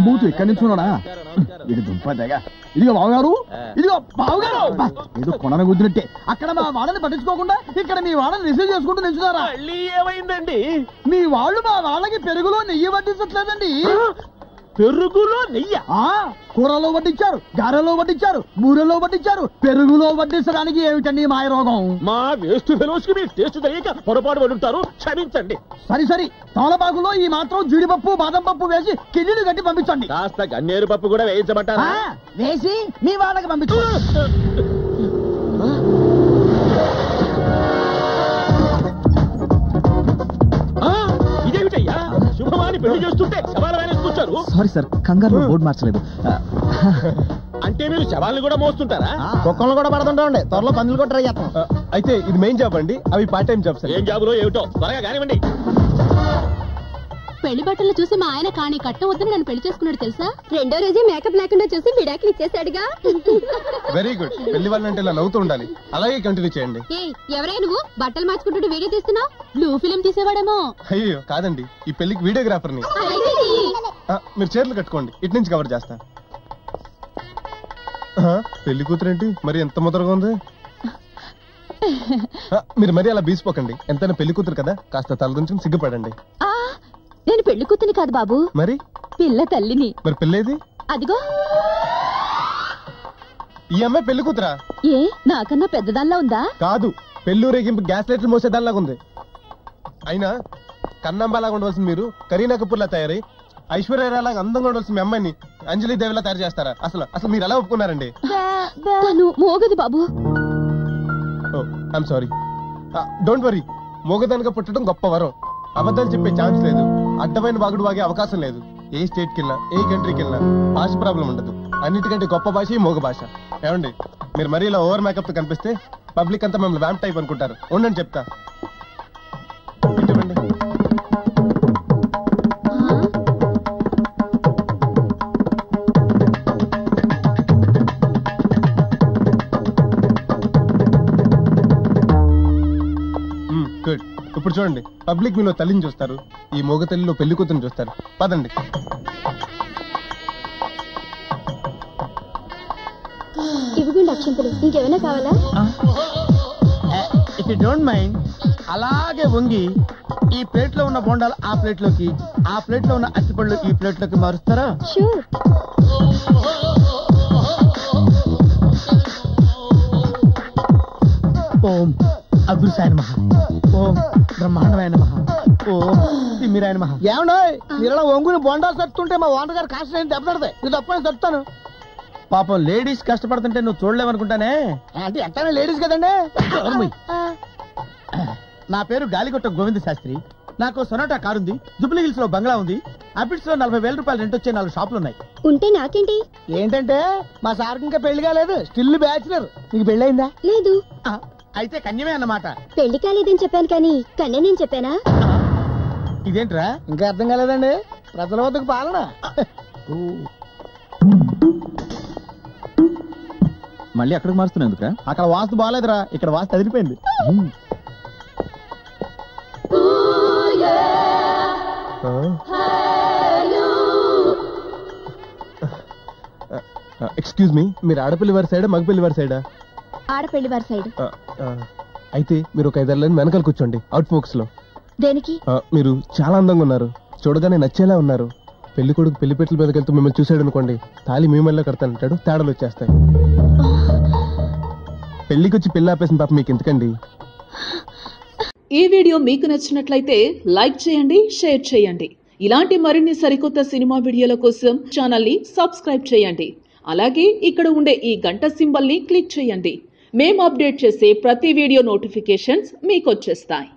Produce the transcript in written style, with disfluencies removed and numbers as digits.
బూతు ఎక్కడి నుంచి ఉన్నాడా? ఇది దుంపదేగా. ఇదిగో బావగారు, ఇదిగో బావగారు, ఏదో కొనను గుద్దినట్టే అక్కడ మా వాళ్ళని పట్టించుకోకుండా ఇక్కడ మీ వాళ్ళని రిసీవ్ చేసుకుంటూ నిల్చున్నారా? ఏమైందండి? మీ వాళ్ళు మా వాళ్ళకి పెరుగులో నెయ్యి వడ్డించట్లేదండి. పెరుగులో నెయ్యి? కూరలో వడ్డించారు, గారెలో వడ్డించారు, బూరెలో వడ్డించారు, పెరుగులో వడ్డించడానికి ఏమిటండి మాయ రోగం? మా వేస్ట్ ఫెలోస్ కి మీరు టేస్ట్ తెలియక పొరపాటు పడుంటారు, క్షమించండి. సరి తమలపాకులో ఈ మాత్రం జీడిపప్పు బాదం పప్పు వేసి కిల్లీలు కట్టి పంపించండి. కాస్త గన్నేరు పప్పు కూడా వేయించమంటారా? వేసి మీ వాళ్ళకి పంపించండి. ఇదేమిటయ్యా, శుభమాని పెళ్లి చేస్తుంటే శవాల వేసుకొచ్చారు. సారీ సార్, కంగారు బోర్డు మార్చలేదు. అంటే మీరు శవాలను కూడా మోస్తుంటారా? కుక్కలను కూడా పడుతుంటామండి, త్వరలో పందులు కూడా ట్రై చేస్తాం. అయితే ఇది మెయిన్ జాబ్ అండి, అవి పార్ట్ టైం జాబ్స్. ఏం జాబులో ఏమిటో త్వరగా కానివ్వండి. పెళ్లి బట్టలు చూసి మా ఆయన కాని కట్ట వద్దని నన్ను పెళ్లి చేసుకున్నాడు తెలుసా? రెండో రోజే మేకప్ లేకుండా చూసి విడాకులు ఇచ్చేసాడుగా. Very good. పెళ్లి వాళ్ళంటే ఇలా నవ్వుతూ ఉండాలి, అలాగే కంటిన్యూ చేయండి. ఎవరై నువ్వు బట్టలు మార్చుకుంటూ వీడియో తీస్తున్నావు? బ్లూ ఫిలిం తీసేవాడేమో. అయ్యో కాదండి, ఈ పెళ్లికి వీడియోగ్రాఫర్ని. మీరు చీరలు కట్టుకోండి, ఇటు నుంచి కవర్ చేస్తా. పెళ్లి కూతురేంటి మరి ఎంత ముదరగా ఉంది? మీరు మరి అలా బీసిపోకండి, ఎంతైనా పెళ్లి కూతురు కదా, కాస్త తలదించుకుని సిగ్గుపడండి. నేను పెళ్లి కూతుని కాదు బాబు, మరి పిల్ల తల్లిని. మరి పెళ్ళేది? అదిగో ఈ అమ్మాయి పెళ్లి కూతురా? ఏ నాకన్నా పెద్దదానిలా ఉందా? కాదు, పెళ్ళూరేగింపు గ్యాస్ లైట్లు మోసేదానిలాగా ఉంది. అయినా కన్నంబాలాగా ఉండవలసింది మీరు కరీనా కపూర్ లా తయారై ఐశ్వర్యరాలాగా అందంగా ఉండవలసిన మీ అమ్మాయిని అంజలి దేవిలా తయారు చేస్తారా? అసలు మీరు ఎలా ఒప్పుకున్నారండి? మోగది బాబు. I'm sorry. డోంట్ వరీ, మోగదానిగా పుట్టడం గొప్ప వరం. అబద్ధాలు చెప్పే ఛాన్స్ లేదు, అడ్డమైన వాగుడు వాగే అవకాశం లేదు. ఏ స్టేట్కి వెళ్ళినా ఏ కంట్రీకి వెళ్ళినా భాష ప్రాబ్లం ఉండదు. అన్నిటికంటే గొప్ప భాష ఈ మోగ భాష. ఏమండి, మీరు మరీ ఇలా ఓవర్ మేకప్ తో కనిపిస్తే పబ్లిక్ అంతా మిమ్మల్ని వ్యాంప్ టైప్ అనుకుంటారు. ఉండండి చెప్తా. ఇటువంటి గుడ్. ఇప్పుడు చూడండి, పబ్లిక్ మీలో తల్లిని చూస్తారు, ఈ మోగ తల్లిలో పెళ్లి కూతురుని చూస్తారు. పదండి. ఇవ్వండి అక్షంతలు, ఇంకేమైనా కావాలా? ఇఫ్ యు డోంట్ మైండ్, అలాగే వంగి ఈ ప్లేట్ లో ఉన్న బొండాలు ఆ ప్లేట్ లోకి, ఆ ప్లేట్ లో ఉన్న అరటిపళ్ళు ఈ ప్లేట్ లోకి మారుస్తారా? షూర్. ఓం అదృశాయ నమః, ఓం బ్రహ్మాండమైన నమః, ఓం తిమ్మిరాయ నమః. ఏమన్నా మీరు ఒంగుని బొండాలు తట్టుతుంటే మా ఓనర్ గారు కాస్త నేను దెబ్బతాడతాయి, నువ్వు తప్పని తప్పుతాను. పాపం లేడీస్ కష్టపడుతుంటే నువ్వు చూడలేవనుకుంటానే. అంటే ఎట్టనే లేడీస్ కదండి. నా పేరు గాలిగొట్ట గోవింద శాస్త్రి. నాకు సొనాటా కారు ఉంది, జుబ్లీ హిల్స్ లో బంగ్లా ఉంది, అబిట్స్ లో 40,000 రూపాయలు రెంట్ వచ్చే 4 షాపులు ఉన్నాయి. ఉంటే నాకేంటి? ఏంటంటే మా సార్కి ఇంకా పెళ్లి కాలేదు, స్టిల్ బ్యాచులర్. నీకు పెళ్ళయిందా? లేదు. అయితే కన్యమే అన్నమాట. పెళ్లి కాలేదని చెప్పాను కానీ కన్య నేను చెప్పానా? ఇదేంట్రా ఇంకా అర్థం కాలేదండి? ప్రజల వద్దకు పాలన. మళ్ళీ అక్కడికి మారుస్తున్నందుక? అక్కడ వాస్తు బాగాలేదురా, ఇక్కడ వాస్తు అదిరిపోయింది. ఎక్స్క్యూజ్ మీ, మీరు ఆడపిల్లి వారి సైడా మగపిల్లి వారి సైడా? ఆడపెళ్లి వారి సైడ్. అయితే మీరు ఒక 5 ఏళ్ళని వెనకాల కూర్చోండి, అవుట్ ఫోక్స్ లో. దేనికి? మీరు చాలా అందంగా ఉన్నారు, చూడగానే నచ్చేలా ఉన్నారు. పెళ్లి కొడుకు పెళ్లి పెట్టల మీదకి వెళ్తూ మిమ్మల్ని చూసాడు అనుకోండి, తాళి మీ మెళ్ళలో కడతానంటాడు, తేడాలు వచ్చేస్తాయి. పెళ్లికి వచ్చి పెళ్లి ఆపేసిన పాప మీకు ఎందుకండి? ఈ వీడియో మీకు నచ్చినట్లయితే లైక్ చేయండి, షేర్ చేయండి. ఇలాంటి మరిన్ని సరికొత్త సినిమా వీడియోల కోసం ఛానల్ ని సబ్స్క్రైబ్ చేయండి. అలాగే ఇక్కడ ఉండే ఈ గంట సింబల్ ని క్లిక్ చేయండి. మేము అప్డేట్ చేసే ప్రతి వీడియో నోటిఫికేషన్స్ మీకు వచ్చేస్తాయి.